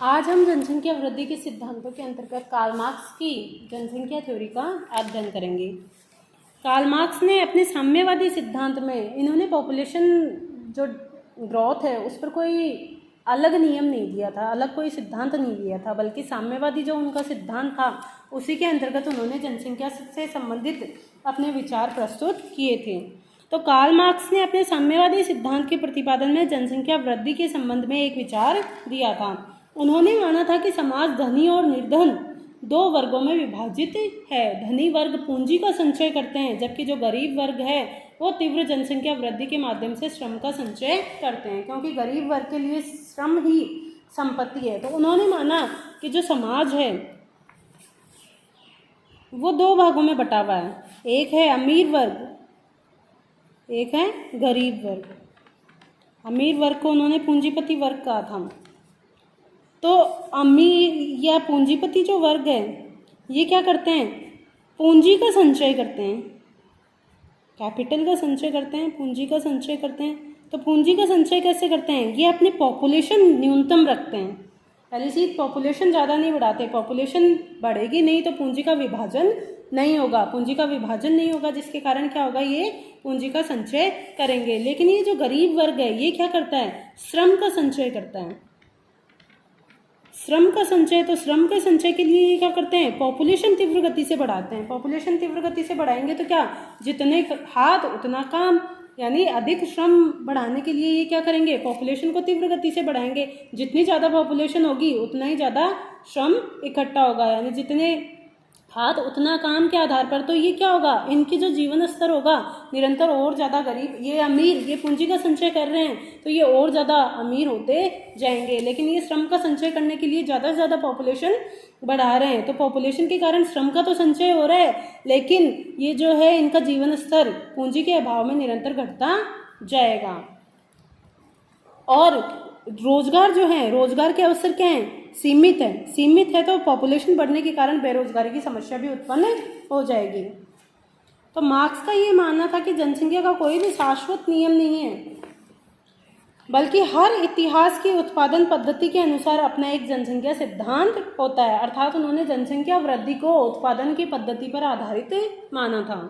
आज हम जनसंख्या वृद्धि के सिद्धांतों के अंतर्गत कार्ल मार्क्स की जनसंख्या थ्योरी का अध्ययन करेंगे। कार्ल मार्क्स ने अपने साम्यवादी सिद्धांत में इन्होंने पॉपुलेशन जो ग्रोथ है उस पर कोई अलग नियम नहीं दिया था, अलग कोई सिद्धांत नहीं दिया था, बल्कि साम्यवादी जो उनका सिद्धांत था उसी के अंतर्गत उन्होंने जनसंख्या से संबंधित अपने विचार प्रस्तुत किए थे। तो कार्ल मार्क्स ने अपने साम्यवादी सिद्धांत के प्रतिपादन में जनसंख्या वृद्धि के संबंध में एक विचार दिया था। उन्होंने माना था कि समाज धनी और निर्धन दो वर्गों में विभाजित है। धनी वर्ग पूंजी का संचय करते हैं, जबकि जो गरीब वर्ग है वो तीव्र जनसंख्या वृद्धि के माध्यम से श्रम का संचय करते हैं, क्योंकि गरीब वर्ग के लिए श्रम ही संपत्ति है। तो उन्होंने माना कि जो समाज है वो दो भागों में बटा हुआ है, एक है अमीर वर्ग, एक है गरीब वर्ग। अमीर वर्ग को उन्होंने पूंजीपति वर्ग कहा था। तो अमीर या पूंजीपति जो वर्ग है ये क्या करते हैं, पूंजी का संचय करते हैं, कैपिटल का संचय करते हैं, पूंजी का संचय करते हैं। तो पूंजी का संचय कैसे करते हैं, ये अपने पॉपुलेशन न्यूनतम रखते हैं। पहले से पॉपुलेशन ज़्यादा नहीं बढ़ाते, पॉपुलेशन बढ़ेगी नहीं तो पूंजी का विभाजन नहीं होगा, पूंजी का विभाजन नहीं होगा, जिसके कारण क्या होगा, ये पूंजी का संचय करेंगे। लेकिन ये जो गरीब वर्ग है ये क्या करता है, श्रम का संचय करता है, श्रम का संचय। तो श्रम के संचय के लिए ये क्या करते हैं, पॉपुलेशन तीव्र गति से बढ़ाते हैं। पॉपुलेशन तीव्र गति से बढ़ाएंगे तो क्या, जितने हाथ उतना काम, यानी अधिक श्रम बढ़ाने के लिए ये क्या करेंगे, पॉपुलेशन को तीव्र गति से बढ़ाएंगे। जितनी ज़्यादा पॉपुलेशन होगी उतना ही ज़्यादा श्रम इकट्ठा होगा, यानी जितने हाथ उतना काम के आधार पर। तो ये क्या होगा, इनकी जो जीवन स्तर होगा निरंतर और ज़्यादा गरीब, ये अमीर, ये पूंजी का संचय कर रहे हैं तो ये और ज़्यादा अमीर होते जाएंगे। लेकिन ये श्रम का संचय करने के लिए ज़्यादा से ज़्यादा पॉपुलेशन बढ़ा रहे हैं। तो पॉपुलेशन के कारण श्रम का तो संचय हो रहा है, लेकिन ये जो है इनका जीवन स्तर पूंजी के अभाव में निरंतर घटता जाएगा। और रोजगार जो है, रोजगार के अवसर क्या हैं, सीमित है। सीमित है तो पॉपुलेशन बढ़ने के कारण बेरोजगारी की समस्या भी उत्पन्न हो जाएगी। तो मार्क्स का ये मानना था कि जनसंख्या का कोई भी शाश्वत नियम नहीं है, बल्कि हर इतिहास की उत्पादन पद्धति के अनुसार अपना एक जनसंख्या सिद्धांत होता है। अर्थात उन्होंने जनसंख्या वृद्धि को उत्पादन की पद्धति पर आधारित माना था।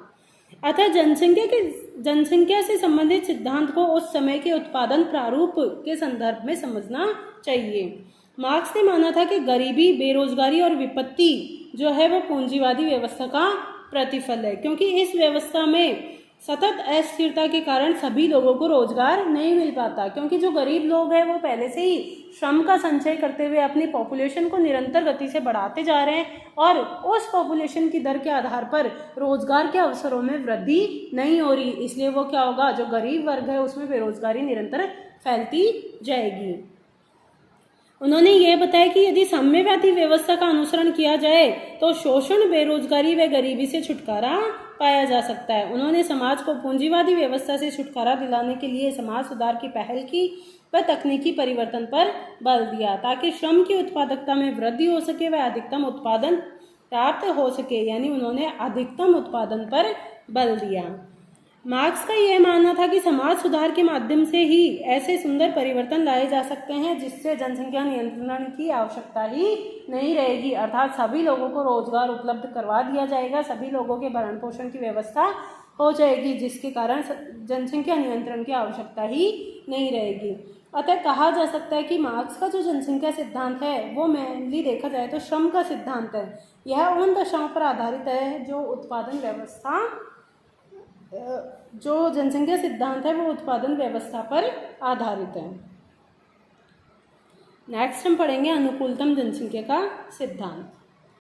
अतः जनसंख्या से संबंधित सिद्धांत को उस समय के उत्पादन प्रारूप के संदर्भ में समझना चाहिए। मार्क्स ने माना था कि गरीबी, बेरोजगारी और विपत्ति जो है वो पूंजीवादी व्यवस्था का प्रतिफल है, क्योंकि इस व्यवस्था में सतत अस्थिरता के कारण सभी लोगों को रोजगार नहीं मिल पाता। क्योंकि जो गरीब लोग हैं वो पहले से ही श्रम का संचय करते हुए अपनी पॉपुलेशन को निरंतर गति से बढ़ाते जा रहे हैं, और उस पॉपुलेशन की दर के आधार पर रोजगार के अवसरों में वृद्धि नहीं हो रही। इसलिए वो क्या होगा, जो गरीब वर्ग है उसमें बेरोजगारी निरंतर फैलती जाएगी। उन्होंने ये बताया कि यदि साम्यवादी व्यवस्था का अनुसरण किया जाए तो शोषण, बेरोजगारी व गरीबी से छुटकारा पाया जा सकता है। उन्होंने समाज को पूंजीवादी व्यवस्था से छुटकारा दिलाने के लिए समाज सुधार की पहल की व तकनीकी परिवर्तन पर बल दिया, ताकि श्रम की उत्पादकता में वृद्धि हो सके व अधिकतम उत्पादन प्राप्त हो सके। यानी उन्होंने अधिकतम उत्पादन पर बल दिया। मार्क्स का यह मानना था कि समाज सुधार के माध्यम से ही ऐसे सुंदर परिवर्तन लाए जा सकते हैं जिससे जनसंख्या नियंत्रण की आवश्यकता ही नहीं रहेगी। अर्थात सभी लोगों को रोजगार उपलब्ध करवा दिया जाएगा, सभी लोगों के भरण पोषण की व्यवस्था हो जाएगी, जिसके कारण जनसंख्या नियंत्रण की आवश्यकता ही नहीं रहेगी। अतः कहा जा सकता है कि मार्क्स का जो जनसंख्या सिद्धांत है वो मेनली देखा जाए तो श्रम का सिद्धांत है। यह उन दशाओं पर आधारित है जो उत्पादन व्यवस्था, जो जनसंख्या सिद्धांत है वो उत्पादन व्यवस्था पर आधारित है। नेक्स्ट हम पढ़ेंगे अनुकूलतम जनसंख्या का सिद्धांत।